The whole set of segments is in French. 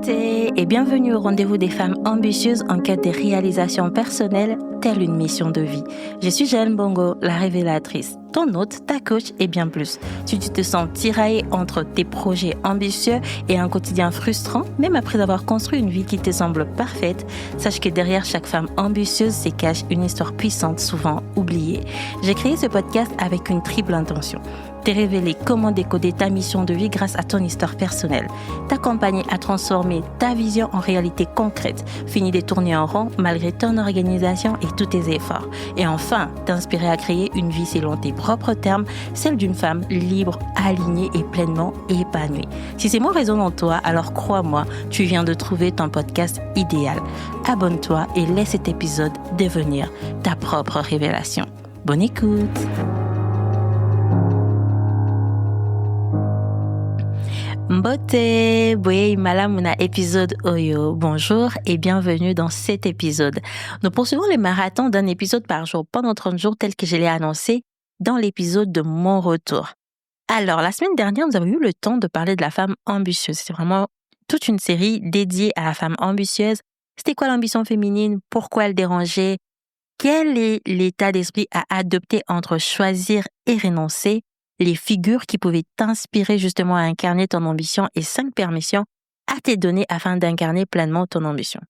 Beauté et bienvenue au rendez-vous des femmes ambitieuses en quête des réalisations personnelles, telle une mission de vie. Je suis Jeanne Bongo, la révélatrice, ton hôte, ta coach et bien plus. Si tu te sens tiraillée entre tes projets ambitieux et un quotidien frustrant, même après avoir construit une vie qui te semble parfaite, sache que derrière chaque femme ambitieuse se cache une histoire puissante, souvent oubliée. J'ai créé ce podcast avec une triple intention. Te révéler comment décoder ta mission de vie grâce à ton histoire personnelle, t'accompagner à transformer ta vision en réalité concrète, finir de tourner en rond malgré ton organisation et tous tes efforts, et enfin t'inspirer à créer une vie selon tes propres termes, celle d'une femme libre, alignée et pleinement épanouie. Si ces mots résonnent en toi, alors crois-moi, tu viens de trouver ton podcast idéal. Abonne-toi et laisse cet épisode devenir ta propre révélation. Bonne écoute! Mbote, boye malamuna épisode Oyo. Bonjour et bienvenue dans cet épisode. Nous poursuivons le marathon d'un épisode par jour pendant 30 jours tel que je l'ai annoncé dans l'épisode de mon retour. Alors, la semaine dernière, nous avons eu le temps de parler de la femme ambitieuse. C'est vraiment toute une série dédiée à la femme ambitieuse. C'était quoi l'ambition féminine? Pourquoi elle dérangeait? Quel est l'état d'esprit à adopter entre choisir et renoncer? Les figures qui pouvaient t'inspirer justement à incarner ton ambition et 5 permissions à te donner afin d'incarner pleinement ton ambition.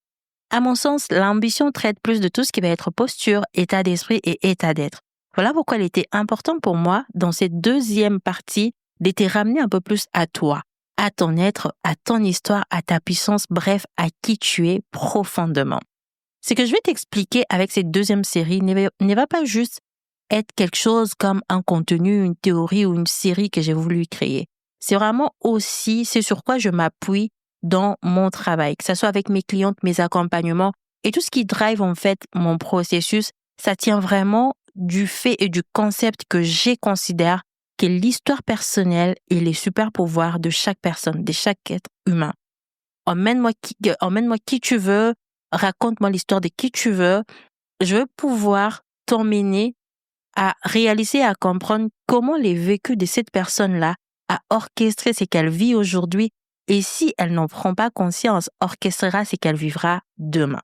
À mon sens, l'ambition traite plus de tout ce qui va être posture, état d'esprit et état d'être. Voilà pourquoi il était important pour moi, dans cette deuxième partie, de te ramener un peu plus à toi, à ton être, à ton histoire, à ta puissance, bref, à qui tu es profondément. Ce que je vais t'expliquer avec cette deuxième série ne va pas juste être quelque chose comme un contenu, une théorie ou une série que j'ai voulu créer. C'est vraiment aussi ce sur quoi je m'appuie dans mon travail, que ce soit avec mes clientes, mes accompagnements et tout ce qui drive en fait mon processus, ça tient vraiment du fait et du concept que je considère que l'histoire personnelle et les super pouvoirs de chaque personne, de chaque être humain. Emmène-moi qui tu veux, raconte-moi l'histoire de qui tu veux. Je veux pouvoir t'emmener à réaliser, à comprendre comment les vécus de cette personne-là a orchestré ce qu'elle vit aujourd'hui et si elle n'en prend pas conscience, orchestrera ce qu'elle vivra demain.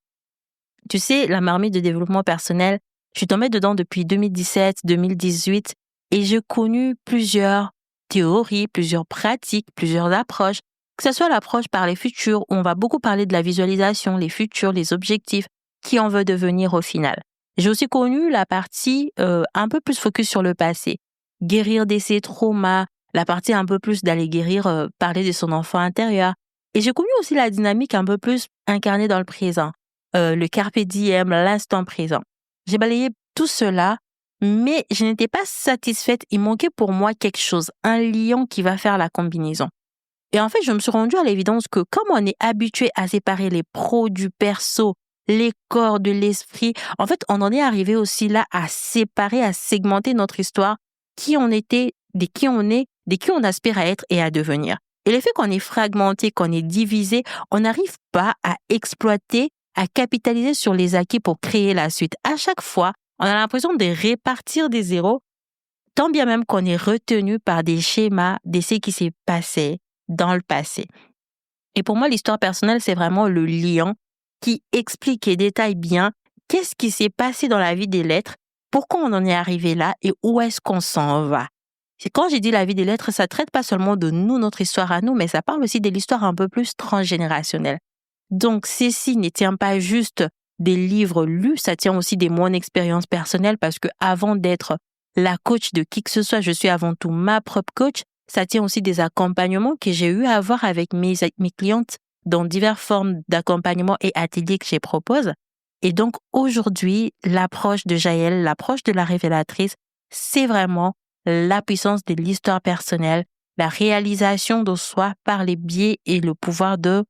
Tu sais, la marmite de développement personnel, je suis tombée dedans depuis 2017, 2018 et j'ai connu plusieurs théories, plusieurs pratiques, plusieurs approches, que ce soit l'approche par les futurs où on va beaucoup parler de la visualisation, les futurs, les objectifs, qui on veut devenir au final. J'ai aussi connu la partie un peu plus focus sur le passé, guérir de ses traumas, la partie un peu plus d'aller guérir, parler de son enfant intérieur. Et j'ai connu aussi la dynamique un peu plus incarnée dans le présent, le carpe diem, l'instant présent. J'ai balayé tout cela, mais je n'étais pas satisfaite. Il manquait pour moi quelque chose, un lion qui va faire la combinaison. Et en fait, je me suis rendue à l'évidence que comme on est habitué à séparer les pros du perso, les corps de l'esprit, en fait, on en est arrivé aussi là à séparer, à segmenter notre histoire, qui on était, de qui on est, de qui on aspire à être et à devenir. Et le fait qu'on est fragmenté, qu'on est divisé, on n'arrive pas à exploiter, à capitaliser sur les acquis pour créer la suite. À chaque fois, on a l'impression de répartir des zéros, tant bien même qu'on est retenu par des schémas de ce qui s'est passé dans le passé. Et pour moi, l'histoire personnelle, c'est vraiment le lion qui explique et détaille bien qu'est-ce qui s'est passé dans la vie des lettres, pourquoi on en est arrivé là et où est-ce qu'on s'en va. C'est quand j'ai dit la vie des lettres, ça traite pas seulement de nous, notre histoire à nous, mais ça parle aussi de l'histoire un peu plus transgénérationnelle. Donc, ceci ne tient pas juste des livres lus, ça tient aussi de mon expérience personnelle parce que avant d'être la coach de qui que ce soit, je suis avant tout ma propre coach. Ça tient aussi des accompagnements que j'ai eu à avoir avec mes clientes dans diverses formes d'accompagnement et ateliers que je propose. Et donc, aujourd'hui, l'approche de Jaël, l'approche de la révélatrice, c'est vraiment la puissance de l'histoire personnelle, la réalisation de soi par les biais et le pouvoir de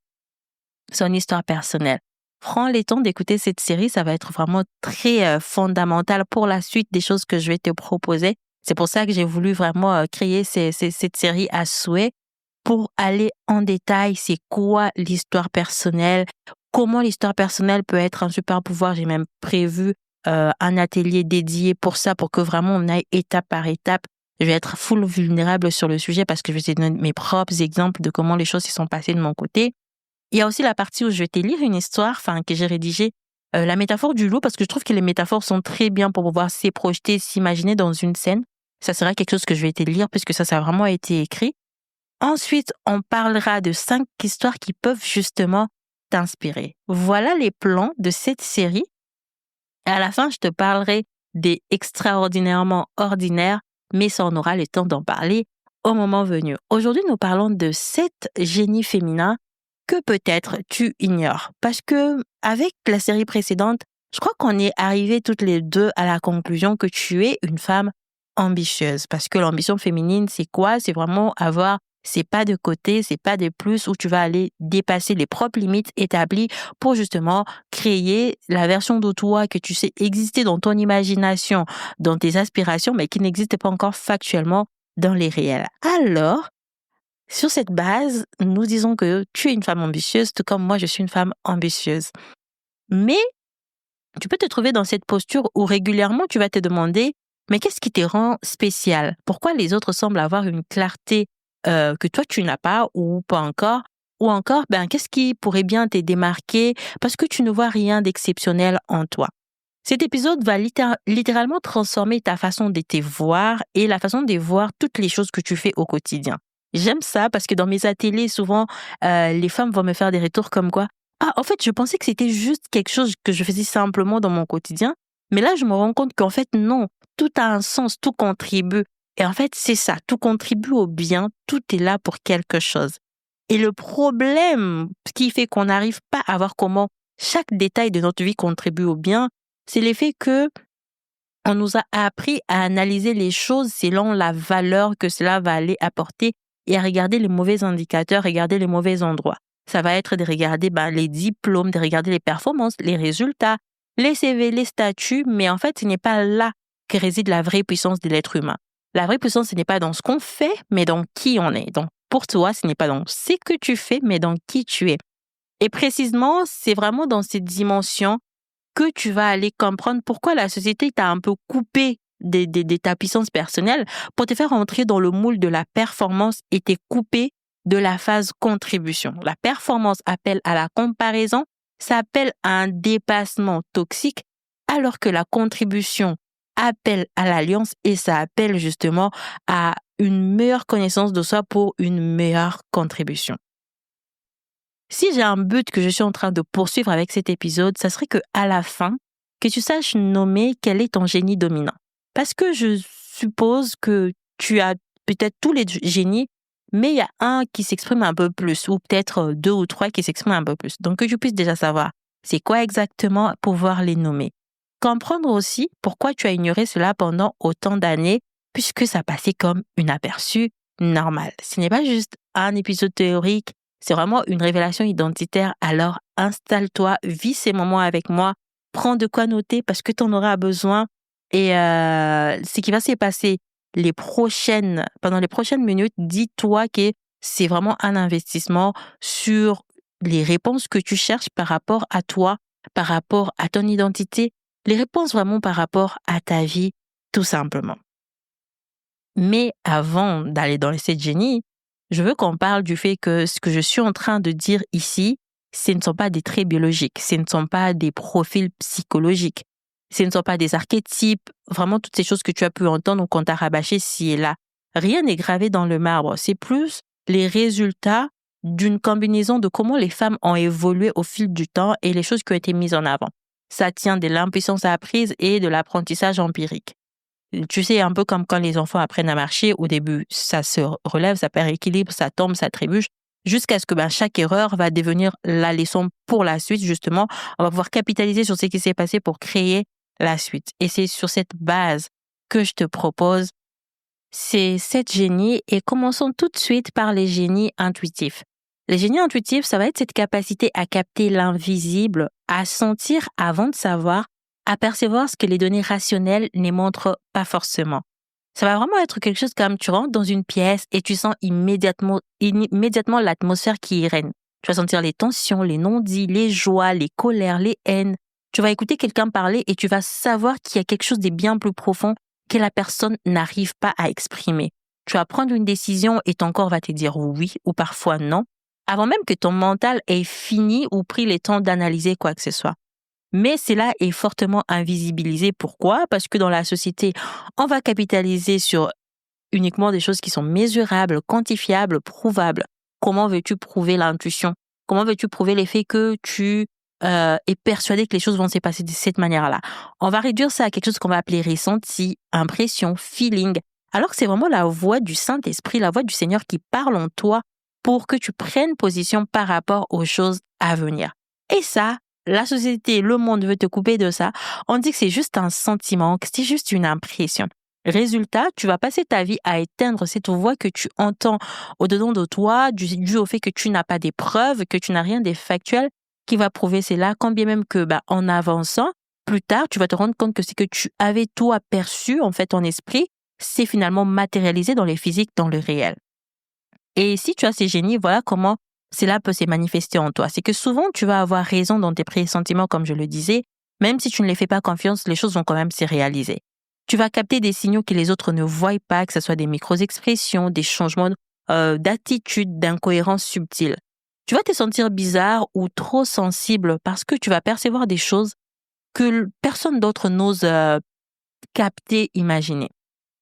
son histoire personnelle. Prends le temps d'écouter cette série, ça va être vraiment très fondamental pour la suite des choses que je vais te proposer. C'est pour ça que j'ai voulu vraiment créer cette série à souhait pour aller en détail, c'est quoi l'histoire personnelle, comment l'histoire personnelle peut être un super pouvoir. J'ai même prévu un atelier dédié pour ça, pour que vraiment on aille étape par étape. Je vais être full vulnérable sur le sujet parce que je vais te donner mes propres exemples de comment les choses se sont passées de mon côté. Il y a aussi la partie où je vais te lire une histoire, que j'ai rédigée, la métaphore du loup, parce que je trouve que les métaphores sont très bien pour pouvoir s'y projeter, s'imaginer dans une scène. Ça sera quelque chose que je vais te lire puisque ça a vraiment été écrit. Ensuite, on parlera de 5 histoires qui peuvent justement t'inspirer. Voilà les plans de cette série. Et à la fin, je te parlerai des extraordinairement ordinaires, mais ça, on aura le temps d'en parler au moment venu. Aujourd'hui, nous parlons de 7 génies féminins que peut-être tu ignores. Parce que avec la série précédente, je crois qu'on est arrivés toutes les deux à la conclusion que tu es une femme ambitieuse. Parce que l'ambition féminine, c'est quoi? C'est vraiment avoir ces pas de côté, ces pas de plus où tu vas aller dépasser les propres limites établies pour justement créer la version de toi que tu sais exister dans ton imagination, dans tes aspirations, mais qui n'existe pas encore factuellement dans les réels. Alors, sur cette base, nous disons que tu es une femme ambitieuse, tout comme moi, je suis une femme ambitieuse. Mais tu peux te trouver dans cette posture où régulièrement tu vas te demander, mais qu'est-ce qui te rend spécial? Pourquoi les autres semblent avoir une clarté que toi tu n'as pas ou pas encore? Ou encore, qu'est-ce qui pourrait bien te démarquer parce que tu ne vois rien d'exceptionnel en toi? Cet épisode va littéralement transformer ta façon de te voir et la façon de voir toutes les choses que tu fais au quotidien. J'aime ça parce que dans mes ateliers, souvent, les femmes vont me faire des retours comme quoi: «Ah, en fait, je pensais que c'était juste quelque chose que je faisais simplement dans mon quotidien, mais là, je me rends compte qu'en fait, non, tout a un sens, tout contribue». Et en fait, c'est ça, tout contribue au bien, tout est là pour quelque chose. Et le problème qui fait qu'on n'arrive pas à voir comment chaque détail de notre vie contribue au bien, c'est l'effet que on nous a appris à analyser les choses selon la valeur que cela va aller apporter et à regarder les mauvais indicateurs, regarder les mauvais endroits. Ça va être de regarder les diplômes, de regarder les performances, les résultats, les CV, les statuts, mais en fait, ce n'est pas là que réside la vraie puissance de l'être humain. La vraie puissance, ce n'est pas dans ce qu'on fait, mais dans qui on est. Donc, pour toi, ce n'est pas dans ce que tu fais, mais dans qui tu es. Et précisément, c'est vraiment dans cette dimension que tu vas aller comprendre pourquoi la société t'a un peu coupé de ta puissance personnelle pour te faire entrer dans le moule de la performance et t'es coupé de la phase contribution. La performance appelle à la comparaison, ça appelle à un dépassement toxique, alors que la contribution appelle à l'alliance et ça appelle justement à une meilleure connaissance de soi pour une meilleure contribution. Si j'ai un but que je suis en train de poursuivre avec cet épisode, ça serait que à la fin, que tu saches nommer quel est ton génie dominant. Parce que je suppose que tu as peut-être tous les génies, mais il y a un qui s'exprime un peu plus, ou peut-être 2 ou 3 qui s'expriment un peu plus. Donc que tu puisses déjà savoir c'est quoi exactement, pouvoir les nommer. Comprendre aussi pourquoi tu as ignoré cela pendant autant d'années, puisque ça passait comme une aperçu normale. Ce n'est pas juste un épisode théorique, c'est vraiment une révélation identitaire. Alors, installe-toi, vis ces moments avec moi, prends de quoi noter parce que tu en auras besoin. Et ce qui va se passer pendant les prochaines minutes, dis-toi que c'est vraiment un investissement sur les réponses que tu cherches par rapport à toi, par rapport à ton identité, les réponses vraiment par rapport à ta vie, tout simplement. Mais avant d'aller dans les 7 génies, je veux qu'on parle du fait que ce que je suis en train de dire ici, ce ne sont pas des traits biologiques, ce ne sont pas des profils psychologiques, ce ne sont pas des archétypes, vraiment toutes ces choses que tu as pu entendre ou qu'on t'a rabâché ci et là. Rien n'est gravé dans le marbre, c'est plus les résultats d'une combinaison de comment les femmes ont évolué au fil du temps et les choses qui ont été mises en avant. Ça tient de l'impuissance apprise et de l'apprentissage empirique. Tu sais, un peu comme quand les enfants apprennent à marcher, au début, ça se relève, ça perd équilibre, ça tombe, ça trébuche, jusqu'à ce que chaque erreur va devenir la leçon pour la suite, justement. On va pouvoir capitaliser sur ce qui s'est passé pour créer la suite. Et c'est sur cette base que je te propose ces 7 génies et commençons tout de suite par les génies intuitifs. Les génies intuitifs, ça va être cette capacité à capter l'invisible, à sentir avant de savoir, à percevoir ce que les données rationnelles ne montrent pas forcément. Ça va vraiment être quelque chose comme tu rentres dans une pièce et tu sens immédiatement l'atmosphère qui y règne. Tu vas sentir les tensions, les non-dits, les joies, les colères, les haines. Tu vas écouter quelqu'un parler et tu vas savoir qu'il y a quelque chose de bien plus profond que la personne n'arrive pas à exprimer. Tu vas prendre une décision et ton corps va te dire oui ou parfois non. avant même que ton mental ait fini ou pris le temps d'analyser quoi que ce soit. Mais cela est fortement invisibilisé. Pourquoi? Parce que dans la société, on va capitaliser sur uniquement des choses qui sont mesurables, quantifiables, prouvables. Comment veux-tu prouver l'intuition? Comment veux-tu prouver l'effet que tu es persuadé que les choses vont se passer de cette manière-là? On va réduire ça à quelque chose qu'on va appeler ressenti, impression, feeling. Alors que c'est vraiment la voix du Saint-Esprit, la voix du Seigneur qui parle en toi pour que tu prennes position par rapport aux choses à venir. Et ça, la société, le monde veut te couper de ça. On dit que c'est juste un sentiment, que c'est juste une impression. Résultat, tu vas passer ta vie à éteindre cette voix que tu entends au-dedans de toi, dû au fait que tu n'as pas des preuves, que tu n'as rien de factuel qui va prouver cela, quand bien même que, en avançant, plus tard, tu vas te rendre compte que ce que tu avais toi perçu, en fait, en esprit, c'est finalement matérialisé dans les physiques, dans le réel. Et si tu as ces génies, voilà comment cela peut se manifester en toi. C'est que souvent, tu vas avoir raison dans tes pressentiments, comme je le disais. Même si tu ne les fais pas confiance, les choses vont quand même se réaliser. Tu vas capter des signaux que les autres ne voient pas, que ce soit des micro-expressions, des changements d'attitude, d'incohérence subtile. Tu vas te sentir bizarre ou trop sensible parce que tu vas percevoir des choses que personne d'autre n'ose capter, imaginer.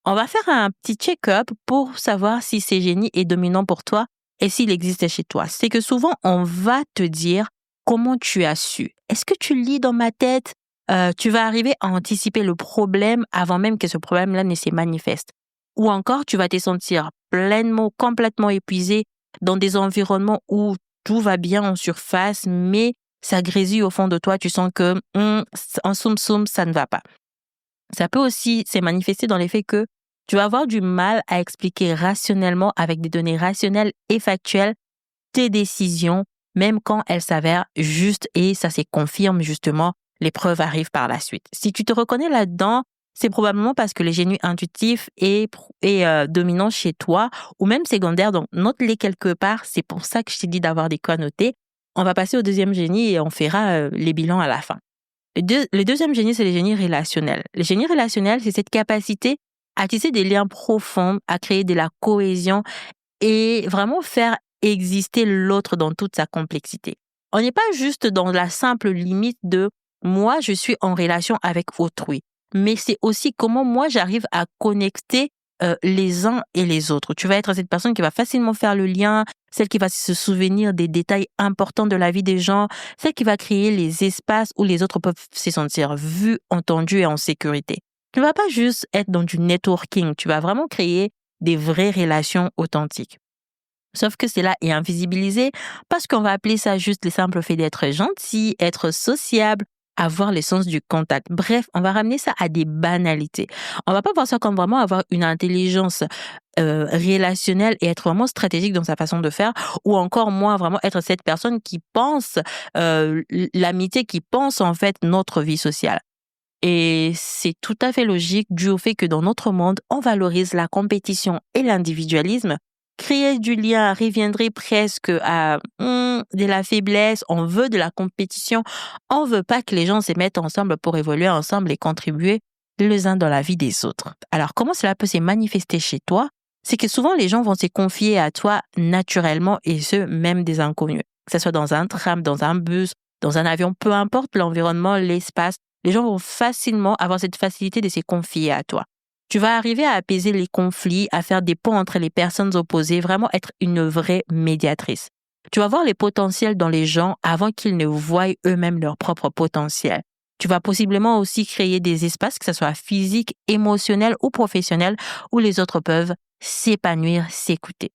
On va faire un petit check-up pour savoir si ce génie est dominant pour toi et s'il existe chez toi. C'est que souvent, on va te dire comment tu as su. Est-ce que tu lis dans ma tête? Tu vas arriver à anticiper le problème avant même que ce problème-là ne se manifeste. Ou encore, tu vas te sentir pleinement, complètement épuisé dans des environnements où tout va bien en surface, mais ça grésille au fond de toi. Tu sens que en soum-soum, ça ne va pas. Ça peut aussi se manifester dans l'effet que tu vas avoir du mal à expliquer rationnellement, avec des données rationnelles et factuelles, tes décisions, même quand elles s'avèrent justes et ça se confirme justement, les preuves arrivent par la suite. Si tu te reconnais là-dedans, c'est probablement parce que le génie intuitif est dominant chez toi ou même secondaire, donc note-les quelque part. C'est pour ça que je t'ai dit d'avoir des quoi noter. On va passer au deuxième génie et on fera les bilans à la fin. Le deuxième génie, c'est le génie relationnel. Le génie relationnel, c'est cette capacité à tisser des liens profonds, à créer de la cohésion et vraiment faire exister l'autre dans toute sa complexité. On n'est pas juste dans la simple limite de moi, je suis en relation avec autrui, mais c'est aussi comment moi, j'arrive à connecter les uns et les autres. Tu vas être cette personne qui va facilement faire le lien, celle qui va se souvenir des détails importants de la vie des gens, celle qui va créer les espaces où les autres peuvent se sentir vus, entendus et en sécurité. Tu ne vas pas juste être dans du networking, tu vas vraiment créer des vraies relations authentiques. Sauf que cela est invisibilisé parce qu'on va appeler ça juste le simple fait d'être gentil, être sociable, avoir le sens du contact. Bref, on va ramener ça à des banalités. On va pas voir ça comme vraiment avoir une intelligence relationnelle et être vraiment stratégique dans sa façon de faire, ou encore moins vraiment être cette personne qui pense l'amitié, qui pense en fait notre vie sociale. Et c'est tout à fait logique dû au fait que dans notre monde, on valorise la compétition et l'individualisme. Créer du lien reviendrait presque à de la faiblesse. On veut de la compétition. On veut pas que les gens se mettent ensemble pour évoluer ensemble et contribuer les uns dans la vie des autres. Alors, comment cela peut se manifester chez toi? C'est que souvent, les gens vont se confier à toi naturellement et ce, même des inconnus. Que ce soit dans un tram, dans un bus, dans un avion, peu importe l'environnement, l'espace, les gens vont facilement avoir cette facilité de se confier à toi. Tu vas arriver à apaiser les conflits, à faire des ponts entre les personnes opposées, vraiment être une vraie médiatrice. Tu vas voir les potentiels dans les gens avant qu'ils ne voient eux-mêmes leur propre potentiel. Tu vas possiblement aussi créer des espaces, que ce soit physiques, émotionnels ou professionnels, où les autres peuvent s'épanouir, s'écouter.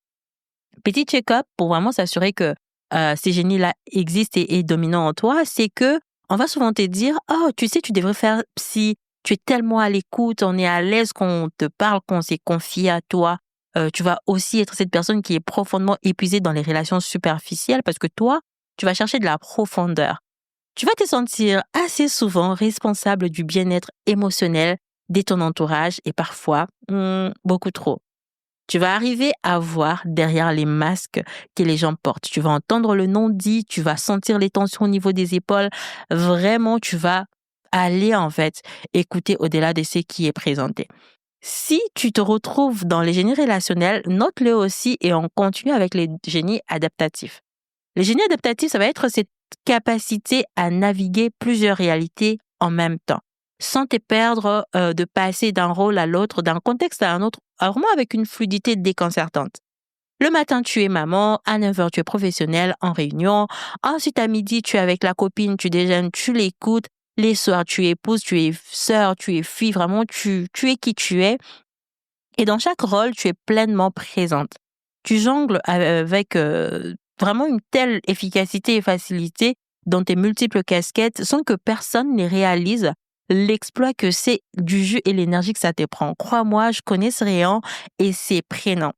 Petit check-up pour vraiment s'assurer que ces génies-là existent et est dominant en toi, c'est que on va souvent te dire « Oh, tu sais, tu devrais faire psy, tu es tellement à l'écoute, on est à l'aise qu'on te parle, qu'on s'est confié à toi. » Tu vas aussi être cette personne qui est profondément épuisée dans les relations superficielles parce que toi, tu vas chercher de la profondeur. Tu vas te sentir assez souvent responsable du bien-être émotionnel de ton entourage et parfois beaucoup trop. Tu vas arriver à voir derrière les masques que les gens portent. Tu vas entendre le non dit, tu vas sentir les tensions au niveau des épaules. Vraiment, tu vas aller en fait écouter au-delà de ce qui est présenté. Si tu te retrouves dans les génies relationnels, note-le aussi et on continue avec les génies adaptatifs. Le génie adaptatif, ça va être cette capacité à naviguer plusieurs réalités en même temps, sans te perdre de passer d'un rôle à l'autre, d'un contexte à un autre, vraiment avec une fluidité déconcertante. Le matin, tu es maman, à 9h, tu es professionnelle en réunion, ensuite à midi, tu es avec la copine, tu déjeunes, tu l'écoutes, les soirs, tu es épouse, tu es sœur, tu es fille, vraiment, tu es qui tu es. Et dans chaque rôle, tu es pleinement présente. Tu jongles avec vraiment une telle efficacité et facilité dans tes multiples casquettes sans que personne ne réalise l'exploit que c'est du jus et l'énergie que ça te prend. Crois-moi, je connais ce rayon et c'est prénom.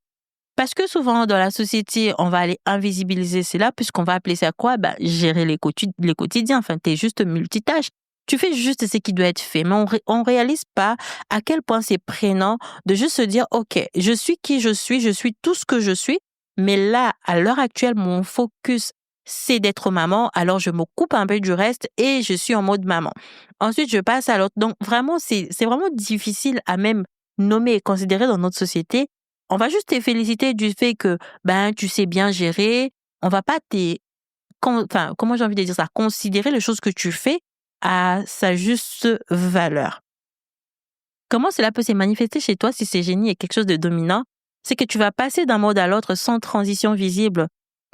Parce que souvent, dans la société, on va aller invisibiliser cela puisqu'on va appeler ça quoi? Ben, gérer les quotidiens. Enfin, t'es juste multitâche. Tu fais juste ce qui doit être fait. Mais on réalise pas à quel point c'est prégnant de juste se dire, OK, je suis qui je suis tout ce que je suis. Mais là, à l'heure actuelle, mon focus, c'est d'être maman. Alors, je me coupe un peu du reste et je suis en mode maman. Ensuite, je passe à l'autre. Donc, vraiment, c'est vraiment difficile à même nommer et considérer dans notre société. On va juste te féliciter du fait que ben tu sais bien gérer. On va pas enfin comment j'ai envie de dire ça, considérer les choses que tu fais à sa juste valeur. Comment cela peut se manifester chez toi si ce génie est quelque chose de dominant? C'est que tu vas passer d'un mode à l'autre sans transition visible,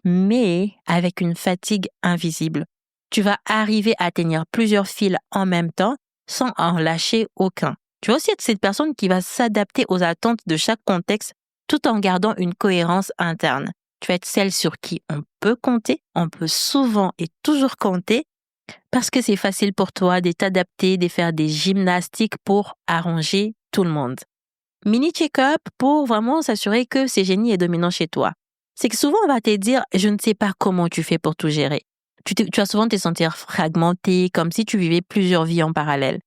mais avec une fatigue invisible. Tu vas arriver à tenir plusieurs fils en même temps sans en lâcher aucun. Tu vas aussi être cette personne qui va s'adapter aux attentes de chaque contexte tout en gardant une cohérence interne. Tu vas être celle sur qui on peut compter, on peut souvent et toujours compter, parce que c'est facile pour toi de t'adapter, de faire des gymnastiques pour arranger tout le monde. Mini check-up pour vraiment s'assurer que ce génie est dominant chez toi. C'est que souvent on va te dire, je ne sais pas comment tu fais pour tout gérer. Tu vas souvent te sentir fragmenté, comme si tu vivais plusieurs vies en parallèle.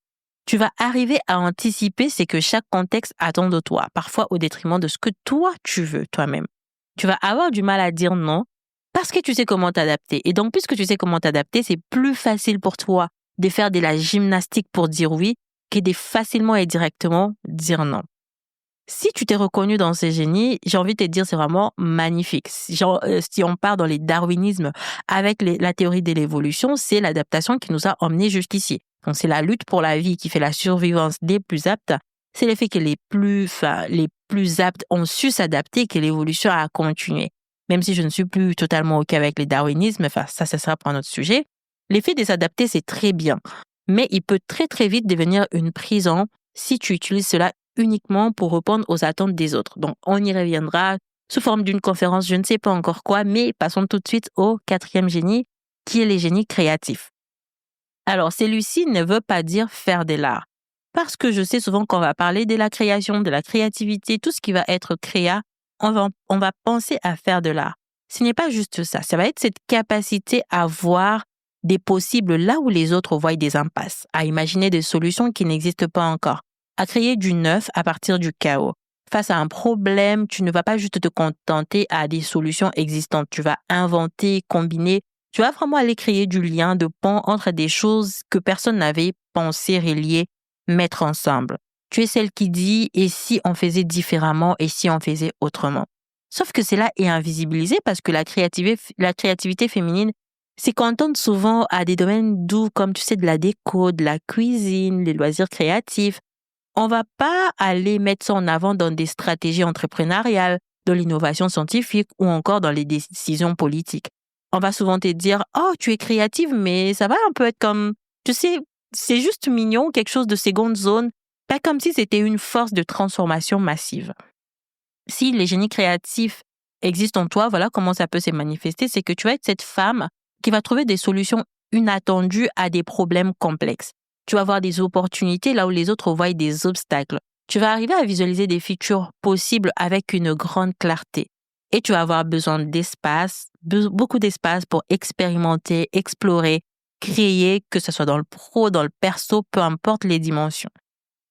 Tu vas arriver à anticiper ce que chaque contexte attend de toi, parfois au détriment de ce que toi tu veux toi-même. Tu vas avoir du mal à dire non parce que tu sais comment t'adapter. Et donc, puisque tu sais comment t'adapter, c'est plus facile pour toi de faire de la gymnastique pour dire oui que de facilement et directement dire non. Si tu t'es reconnu dans ces génies, j'ai envie de te dire, c'est vraiment magnifique. Si on part dans les darwinismes avec la théorie de l'évolution, c'est l'adaptation qui nous a emmenés jusqu'ici. Donc, c'est la lutte pour la vie qui fait la survivance des plus aptes. C'est le fait que les plus aptes ont su s'adapter que l'évolution a continué. Même si je ne suis plus totalement OK avec les darwinismes, enfin, ça sera pour un autre sujet. L'effet de s'adapter, c'est très bien. Mais il peut très, très vite devenir une prison si tu utilises cela uniquement pour répondre aux attentes des autres. Donc, on y reviendra sous forme d'une conférence, je ne sais pas encore quoi, mais passons tout de suite au 4e génie, qui est les génies créatifs. Alors, celui-ci ne veut pas dire faire de l'art. Parce que je sais souvent qu'on va parler de la création, de la créativité, tout ce qui va être créa, on va penser à faire de l'art. Ce n'est pas juste ça. Ça va être cette capacité à voir des possibles là où les autres voient des impasses, à imaginer des solutions qui n'existent pas encore, à créer du neuf à partir du chaos. Face à un problème, tu ne vas pas juste te contenter à des solutions existantes. Tu vas inventer, combiner. Tu vas vraiment aller créer du lien de pont entre des choses que personne n'avait pensé relier, mettre ensemble. Tu es celle qui dit « et si on faisait différemment et si on faisait autrement ?» Sauf que cela est invisibilisé parce que la créativité féminine s'est contente souvent à des domaines doux comme tu sais de la déco, de la cuisine, les loisirs créatifs. On va pas aller mettre ça en avant dans des stratégies entrepreneuriales, dans l'innovation scientifique ou encore dans les décisions politiques. On va souvent te dire « oh, tu es créative, mais ça va un peu être comme, tu sais, c'est juste mignon, quelque chose de seconde zone, pas comme si c'était une force de transformation massive. » Si les génies créatifs existent en toi, voilà comment ça peut se manifester, c'est que tu vas être cette femme qui va trouver des solutions inattendues à des problèmes complexes. Tu vas avoir des opportunités là où les autres voient des obstacles. Tu vas arriver à visualiser des futurs possibles avec une grande clarté. Et tu vas avoir besoin d'espace, beaucoup d'espace pour expérimenter, explorer, créer, que ce soit dans le pro, dans le perso, peu importe les dimensions.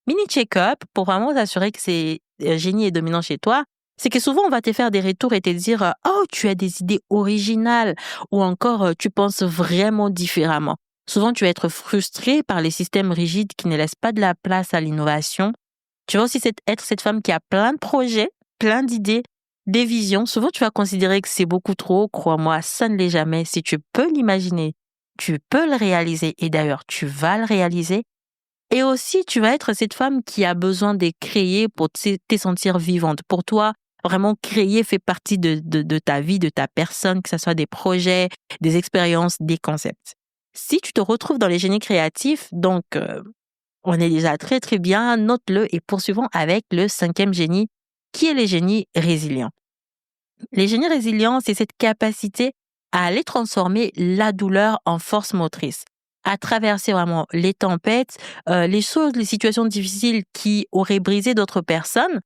Mini check-up, pour vraiment t'assurer que c'est génie et dominant chez toi, c'est que souvent on va te faire des retours et te dire « oh, tu as des idées originales » ou encore « tu penses vraiment différemment ». Souvent, tu vas être frustré par les systèmes rigides qui ne laissent pas de la place à l'innovation. Tu vas aussi être cette femme qui a plein de projets, plein d'idées, des visions. Souvent, tu vas considérer que c'est beaucoup trop. Crois-moi, ça ne l'est jamais. Si tu peux l'imaginer, tu peux le réaliser. Et d'ailleurs, tu vas le réaliser. Et aussi, tu vas être cette femme qui a besoin de créer pour te sentir vivante. Pour toi, vraiment, créer fait partie de ta vie, de ta personne, que ce soit des projets, des expériences, des concepts. Si tu te retrouves dans les génies créatifs, donc on est déjà très très bien, note-le et poursuivons avec le cinquième génie, qui est les génies résilients. Les génies résilients, c'est cette capacité à aller transformer la douleur en force motrice, à traverser vraiment les tempêtes, les choses, les situations difficiles qui auraient brisé d'autres personnes.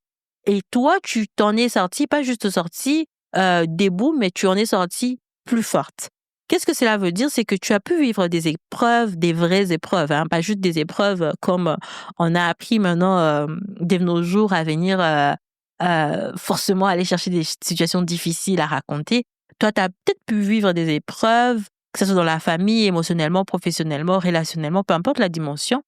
Et toi, tu t'en es sorti, pas juste sorti debout, mais tu en es sorti plus forte. Qu'est-ce que cela veut dire? C'est que tu as pu vivre des épreuves, des vraies épreuves, hein, pas juste des épreuves comme on a appris maintenant de nos jours à venir forcément aller chercher des situations difficiles à raconter. Toi, tu as peut-être pu vivre des épreuves, que ce soit dans la famille, émotionnellement, professionnellement, relationnellement, peu importe la dimension.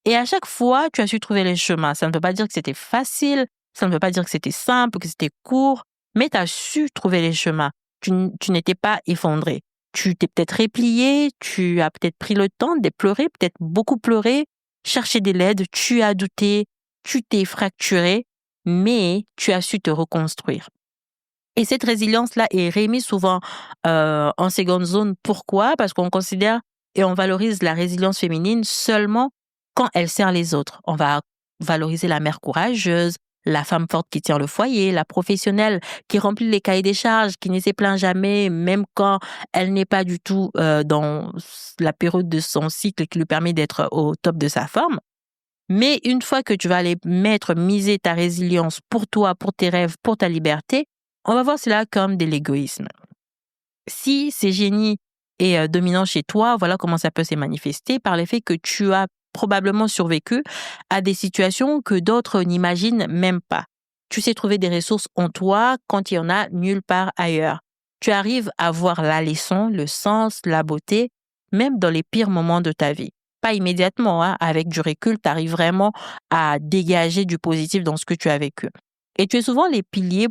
Et à chaque fois, tu as su trouver les chemins. Ça ne veut pas dire que c'était facile, ça ne veut pas dire que c'était simple, que c'était court, mais tu as su trouver les chemins. Tu n'étais pas effondré. Tu t'es peut-être replié, tu as peut-être pris le temps de pleurer, peut-être beaucoup pleuré, chercher de l'aide, tu as douté, tu t'es fracturé, mais tu as su te reconstruire. Et cette résilience-là est remise souvent en seconde zone. Pourquoi? Parce qu'on considère et on valorise la résilience féminine seulement quand elle sert les autres. On va valoriser la mère courageuse, la femme forte qui tient le foyer, la professionnelle qui remplit les cahiers des charges, qui ne se plaint jamais, même quand elle n'est pas du tout dans la période de son cycle qui lui permet d'être au top de sa forme. Mais une fois que tu vas aller miser ta résilience pour toi, pour tes rêves, pour ta liberté, on va voir cela comme de l'égoïsme. Si ces génies est dominant chez toi, voilà comment ça peut se manifester par l'effet que tu as probablement survécu à des situations que d'autres n'imaginent même pas. Tu sais trouver des ressources en toi quand il y en a nulle part ailleurs. Tu arrives à voir la leçon, le sens, la beauté, même dans les pires moments de ta vie. Pas immédiatement, hein, avec du recul, tu arrives vraiment à dégager du positif dans ce que tu as vécu. Et tu es souvent les piliers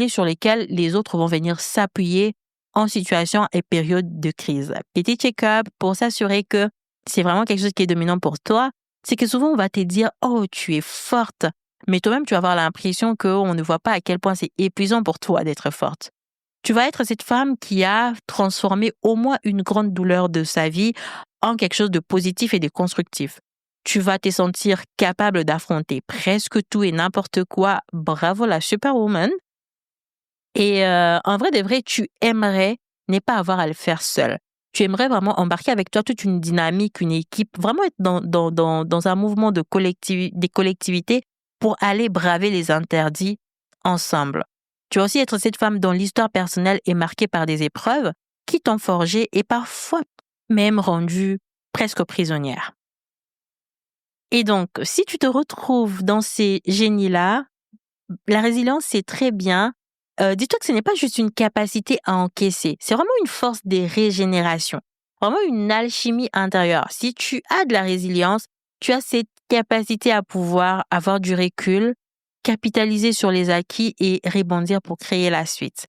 sur lesquels les autres vont venir s'appuyer en situation et période de crise. Petit check-up pour s'assurer que c'est vraiment quelque chose qui est dominant pour toi, c'est que souvent on va te dire «Oh, tu es forte», mais toi-même tu vas avoir l'impression qu'on ne voit pas à quel point c'est épuisant pour toi d'être forte. Tu vas être cette femme qui a transformé au moins une grande douleur de sa vie en quelque chose de positif et de constructif. Tu vas te sentir capable d'affronter presque tout et n'importe quoi. Bravo la superwoman. Et en vrai de vrai, tu aimerais ne pas avoir à le faire seule. Tu aimerais vraiment embarquer avec toi toute une dynamique, une équipe, vraiment être dans un mouvement des collectivités pour aller braver les interdits ensemble. Tu vas aussi être cette femme dont l'histoire personnelle est marquée par des épreuves qui t'ont forgée et parfois même rendue presque prisonnière. Et donc, si tu te retrouves dans ces génies-là, la résilience, c'est très bien. Dis-toi que ce n'est pas juste une capacité à encaisser, c'est vraiment une force de régénération, vraiment une alchimie intérieure. Si tu as de la résilience, tu as cette capacité à pouvoir avoir du recul, capitaliser sur les acquis et rebondir pour créer la suite.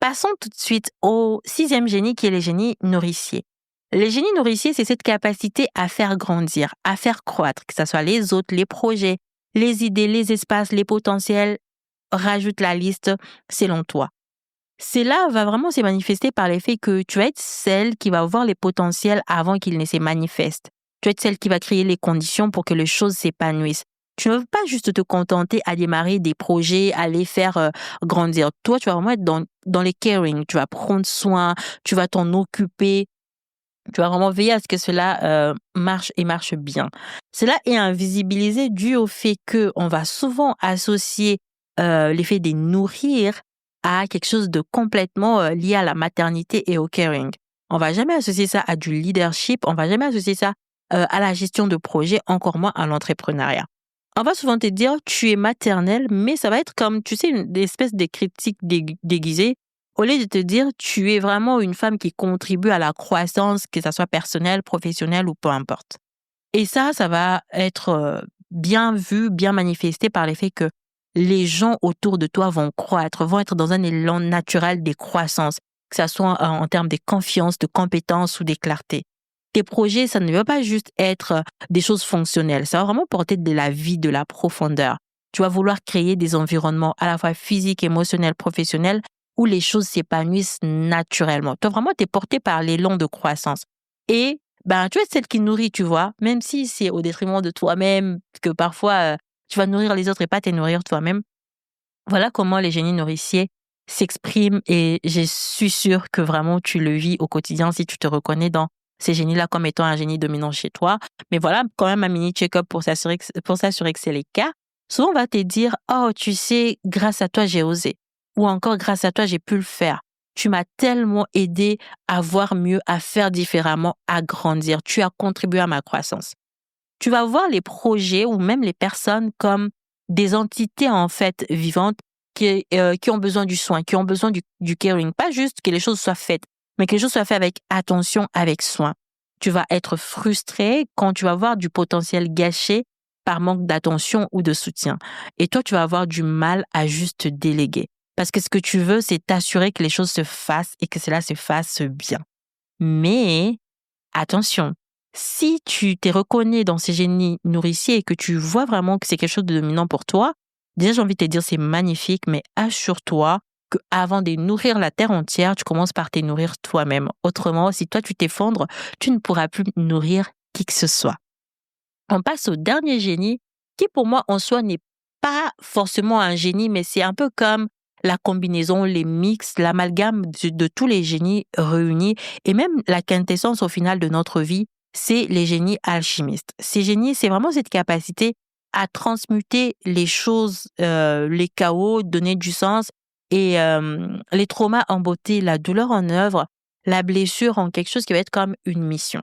Passons tout de suite au sixième génie qui est le génie nourricier. Les génies nourriciers, c'est cette capacité à faire grandir, à faire croître, que ce soit les autres, les projets, les idées, les espaces, les potentiels. Rajoute la liste selon toi. Cela va vraiment se manifester par l'effet que tu vas être celle qui va voir les potentiels avant qu'ils ne se manifestent. Tu vas être celle qui va créer les conditions pour que les choses s'épanouissent. Tu ne veux pas juste te contenter à démarrer des projets, à les faire grandir. Toi, tu vas vraiment être dans les caring. Tu vas prendre soin, tu vas t'en occuper. Tu vas vraiment veiller à ce que cela marche et marche bien. Cela est invisibilisé dû au fait qu'on va souvent associer l'effet de nourrir à quelque chose de complètement lié à la maternité et au caring. On va jamais associer ça à du leadership, on va jamais associer ça à la gestion de projet, encore moins à l'entrepreneuriat. On va souvent te dire tu es maternelle, mais ça va être comme, tu sais, une espèce de critique déguisée. Au lieu de te dire tu es vraiment une femme qui contribue à la croissance, que ça soit personnelle, professionnelle ou peu importe. Et ça va être bien vu, bien manifesté par l'effet que les gens autour de toi vont croître, vont être dans un élan naturel des croissances, que ça soit en termes de confiance, de compétences ou de clarté. Tes projets, ça ne veut pas juste être des choses fonctionnelles, ça va vraiment porter de la vie, de la profondeur. Tu vas vouloir créer des environnements à la fois physiques, émotionnels, professionnels, où les choses s'épanouissent naturellement. Toi, vraiment, tu es porté par l'élan de croissance. Et tu es celle qui nourrit, tu vois, même si c'est au détriment de toi-même, que parfois tu vas nourrir les autres et pas te nourrir toi-même. Voilà comment les génies nourriciers s'expriment et je suis sûre que vraiment tu le vis au quotidien si tu te reconnais dans ces génies-là comme étant un génie dominant chez toi. Mais voilà, quand même un mini check-up pour s'assurer que c'est le cas. Souvent, on va te dire, oh, tu sais, grâce à toi, j'ai osé. Ou encore, grâce à toi, j'ai pu le faire. Tu m'as tellement aidé à voir mieux, à faire différemment, à grandir. Tu as contribué à ma croissance. Tu vas voir les projets ou même les personnes comme des entités en fait vivantes qui ont besoin du soin, qui ont besoin du caring. Pas juste que les choses soient faites, mais que les choses soient faites avec attention, avec soin. Tu vas être frustré quand tu vas voir du potentiel gâché par manque d'attention ou de soutien. Et toi, tu vas avoir du mal à juste déléguer. Parce que ce que tu veux, c'est t'assurer que les choses se fassent et que cela se fasse bien. Mais attention, si tu t'es reconnu dans ces génies nourriciers et que tu vois vraiment que c'est quelque chose de dominant pour toi, déjà j'ai envie de te dire c'est magnifique, mais assure-toi qu'avant de nourrir la terre entière, tu commences par te nourrir toi-même. Autrement, si toi tu t'effondres, tu ne pourras plus nourrir qui que ce soit. On passe au dernier génie qui pour moi en soi n'est pas forcément un génie, mais c'est un peu comme la combinaison, les mix, l'amalgame de tous les génies réunis et même la quintessence au final de notre vie, c'est les génies alchimistes. Ces génies, c'est vraiment cette capacité à transmuter les choses, les chaos, donner du sens et les traumas en beauté, la douleur en œuvre, la blessure en quelque chose qui va être comme une mission.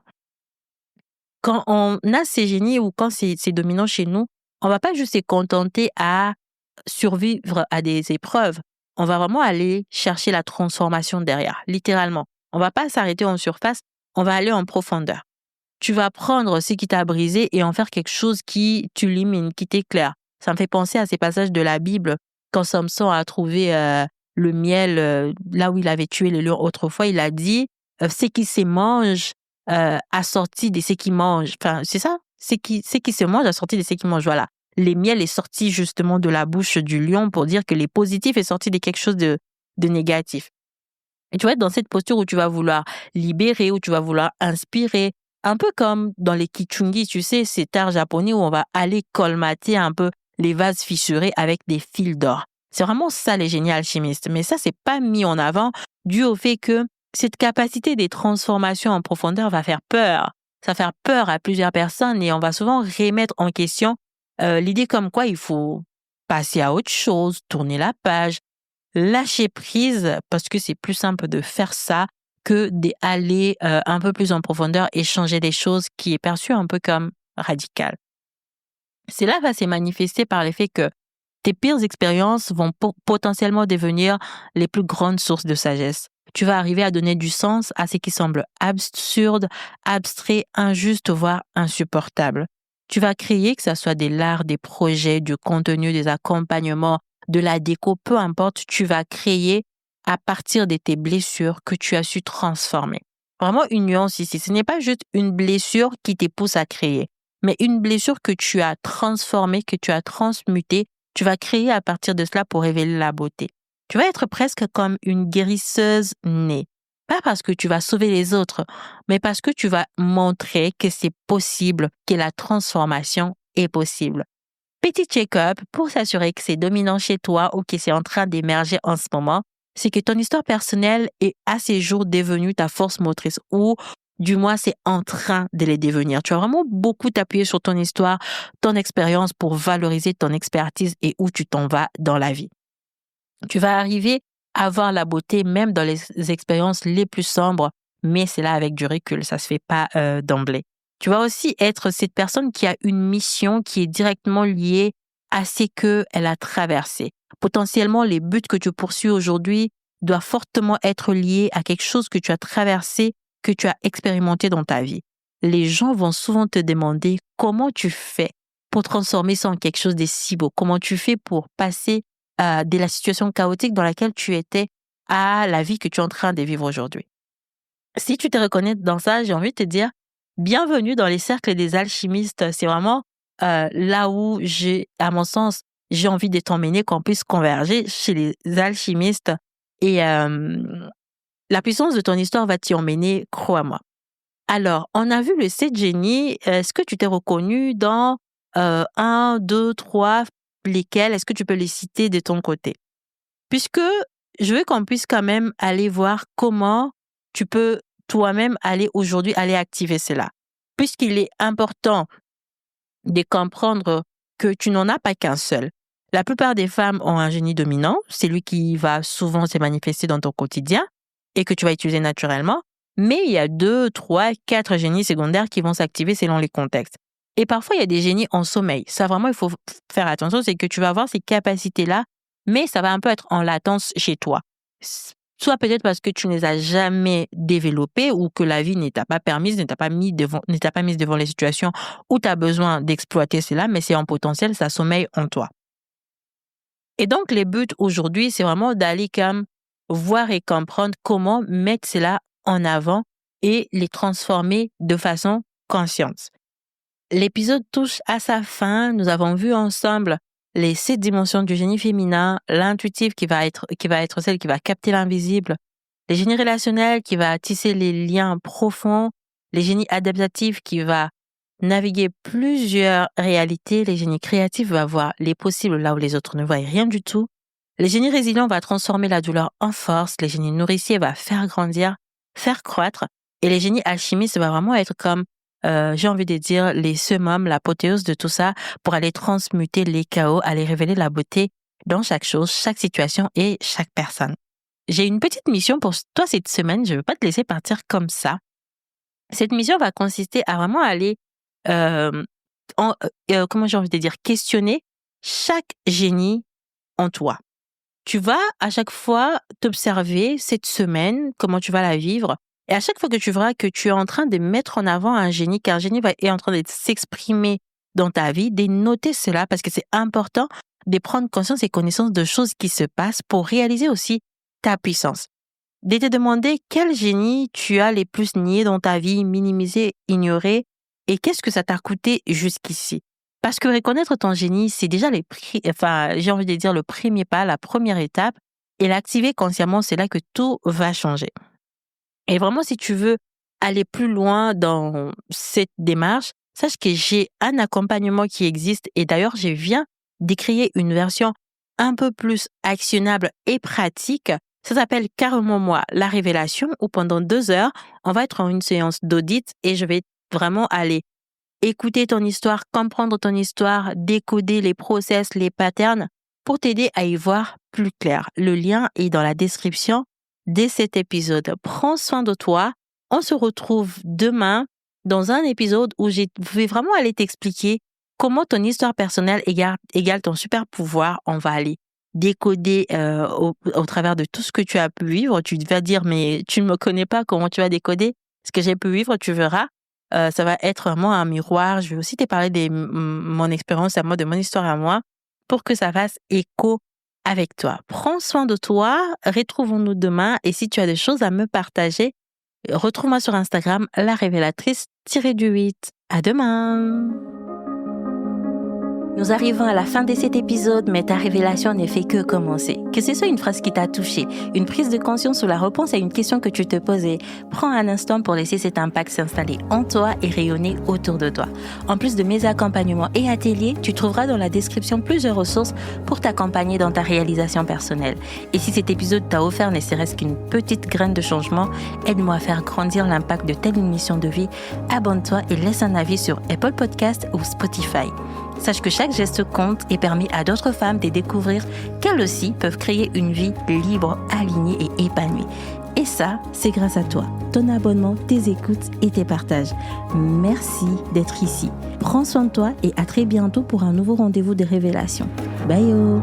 Quand on a ces génies ou quand c'est dominant chez nous, on va pas juste se contenter à survivre à des épreuves. On va vraiment aller chercher la transformation derrière, littéralement. On va pas s'arrêter en surface, on va aller en profondeur. Tu vas prendre ce qui t'a brisé et en faire quelque chose qui t'illumine, qui t'éclaire. Ça me fait penser à ces passages de la Bible quand Samson a trouvé le miel là où il avait tué les lions autrefois. Il a dit ce qui se mange assorti de ce qui mange. Enfin, c'est ça? Ce qui se mange assorti de ce qui mange. Voilà. Les miels est sorti justement de la bouche du lion pour dire que les positifs est sorti de quelque chose de négatif. Et tu vas être dans cette posture où tu vas vouloir libérer, où tu vas vouloir inspirer, un peu comme dans les kichungi, tu sais, cet art japonais où on va aller colmater un peu les vases fissurés avec des fils d'or. C'est vraiment ça les génies alchimistes. Mais ça, c'est pas mis en avant dû au fait que cette capacité des transformations en profondeur va faire peur. Ça va faire peur à plusieurs personnes et on va souvent remettre en question l'idée comme quoi il faut passer à autre chose, tourner la page, lâcher prise parce que c'est plus simple de faire ça que d'aller un peu plus en profondeur et changer des choses qui est perçu un peu comme radical. Cela va se manifester par l'effet que tes pires expériences vont potentiellement devenir les plus grandes sources de sagesse. Tu vas arriver à donner du sens à ce qui semble absurde, abstrait, injuste, voire insupportable. Tu vas créer, que ce soit des l'art, des projets, du contenu, des accompagnements, de la déco, peu importe, tu vas créer à partir de tes blessures que tu as su transformer. Vraiment une nuance ici. Ce n'est pas juste une blessure qui te pousse à créer, mais une blessure que tu as transformée, que tu as transmutée. Tu vas créer à partir de cela pour révéler la beauté. Tu vas être presque comme une guérisseuse née. Pas parce que tu vas sauver les autres, mais parce que tu vas montrer que c'est possible, que la transformation est possible. Petit check-up pour s'assurer que c'est dominant chez toi ou que c'est en train d'émerger en ce moment, c'est que ton histoire personnelle est à ces jours devenue ta force motrice ou du moins c'est en train de les devenir. Tu vas vraiment beaucoup t'appuyer sur ton histoire, ton expérience pour valoriser ton expertise et où tu t'en vas dans la vie. Tu vas arriver à voir la beauté même dans les expériences les plus sombres, mais c'est là avec du recul, ça se fait pas d'emblée. Tu vas aussi être cette personne qui a une mission qui est directement liée à ce qu'elle a traversé. Potentiellement, les buts que tu poursuis aujourd'hui doivent fortement être liés à quelque chose que tu as traversé, que tu as expérimenté dans ta vie. Les gens vont souvent te demander comment tu fais pour transformer ça en quelque chose de si beau? Comment tu fais pour passer de la situation chaotique dans laquelle tu étais à la vie que tu es en train de vivre aujourd'hui? Si tu te reconnais dans ça, j'ai envie de te dire bienvenue dans les cercles des alchimistes. C'est vraiment là où à mon sens, j'ai envie de t'emmener, qu'on puisse converger chez les alchimistes. Et la puissance de ton histoire va t'y emmener, crois-moi. Alors, on a vu le 7 génies. Est-ce que tu t'es reconnu dans 1, 2, 3, lesquels? Est-ce que tu peux les citer de ton côté? Puisque je veux qu'on puisse quand même aller voir comment tu peux toi-même aller aujourd'hui, aller activer cela. Puisqu'il est important de comprendre que tu n'en as pas qu'un seul. La plupart des femmes ont un génie dominant, c'est lui qui va souvent se manifester dans ton quotidien et que tu vas utiliser naturellement, mais il y a 2, 3, 4 génies secondaires qui vont s'activer selon les contextes. Et parfois, il y a des génies en sommeil. Ça, vraiment, il faut faire attention, c'est que tu vas avoir ces capacités-là, mais ça va un peu être en latence chez toi. Soit peut-être parce que tu ne les as jamais développées ou que la vie ne t'a pas permise, ne t'a pas mise devant les situations où tu as besoin d'exploiter cela, mais c'est en potentiel, ça sommeille en toi. Et donc, les buts aujourd'hui, c'est vraiment d'aller comme voir et comprendre comment mettre cela en avant et les transformer de façon consciente. L'épisode touche à sa fin. Nous avons vu ensemble les 7 dimensions du génie féminin, l'intuitif qui va être celle qui va capter l'invisible, les génies relationnels qui va tisser les liens profonds, les génies adaptatifs qui va naviguer plusieurs réalités, les génies créatifs va voir les possibles là où les autres ne voient rien du tout, les génies résilients va transformer la douleur en force, les génies nourriciers va faire grandir, faire croître, et les génies alchimistes va vraiment être comme j'ai envie de dire les summums, l'apothéose de tout ça pour aller transmuter les chaos, aller révéler la beauté dans chaque chose, chaque situation et chaque personne. J'ai une petite mission pour toi cette semaine, je ne veux pas te laisser partir comme ça. Cette mission va consister à vraiment aller, comment j'ai envie de dire, questionner chaque génie en toi. Tu vas à chaque fois t'observer cette semaine, comment tu vas la vivre. Et à chaque fois que tu verras que tu es en train de mettre en avant un génie, qu'un génie est en train de s'exprimer dans ta vie, de noter cela parce que c'est important de prendre conscience et connaissance de choses qui se passent pour réaliser aussi ta puissance. De te demander quel génie tu as les plus nié dans ta vie, minimisé, ignoré et qu'est-ce que ça t'a coûté jusqu'ici. Parce que reconnaître ton génie, c'est déjà j'ai envie de dire le premier pas, la première étape et l'activer consciemment, c'est là que tout va changer. Et vraiment, si tu veux aller plus loin dans cette démarche, sache que j'ai un accompagnement qui existe et d'ailleurs, je viens de créer une version un peu plus actionnable et pratique. Ça s'appelle carrément moi, la révélation, où pendant 2 heures, on va être en une séance d'audit et je vais vraiment aller écouter ton histoire, comprendre ton histoire, décoder les process, les patterns pour t'aider à y voir plus clair. Le lien est dans la description de cet épisode. Prends soin de toi. On se retrouve demain dans un épisode où je vais vraiment aller t'expliquer comment ton histoire personnelle égale ton super pouvoir. On va aller décoder au travers de tout ce que tu as pu vivre. Tu vas dire, mais tu ne me connais pas, comment tu vas décoder ce que j'ai pu vivre, tu verras. Ça va être vraiment un miroir. Je vais aussi te parler de mon expérience à moi, de mon histoire à moi, pour que ça fasse écho avec toi. Prends soin de toi, retrouvons-nous demain et si tu as des choses à me partager, retrouve-moi sur Instagram, la révélatrice-8. À demain! Nous arrivons à la fin de cet épisode, mais ta révélation ne fait que commencer. Que ce soit une phrase qui t'a touché, une prise de conscience ou la réponse à une question que tu te posais, prends un instant pour laisser cet impact s'installer en toi et rayonner autour de toi. En plus de mes accompagnements et ateliers, tu trouveras dans la description plusieurs ressources pour t'accompagner dans ta réalisation personnelle. Et si cet épisode t'a offert ne serait-ce qu'une petite graine de changement, aide-moi à faire grandir l'impact de telle mission de vie. Abonne-toi et laisse un avis sur Apple Podcasts ou Spotify. Sache que chaque geste compte et permet à d'autres femmes de découvrir qu'elles aussi peuvent créer une vie libre, alignée et épanouie. Et ça, c'est grâce à toi, ton abonnement, tes écoutes et tes partages. Merci d'être ici. Prends soin de toi et à très bientôt pour un nouveau rendez-vous de révélation. Bye yo!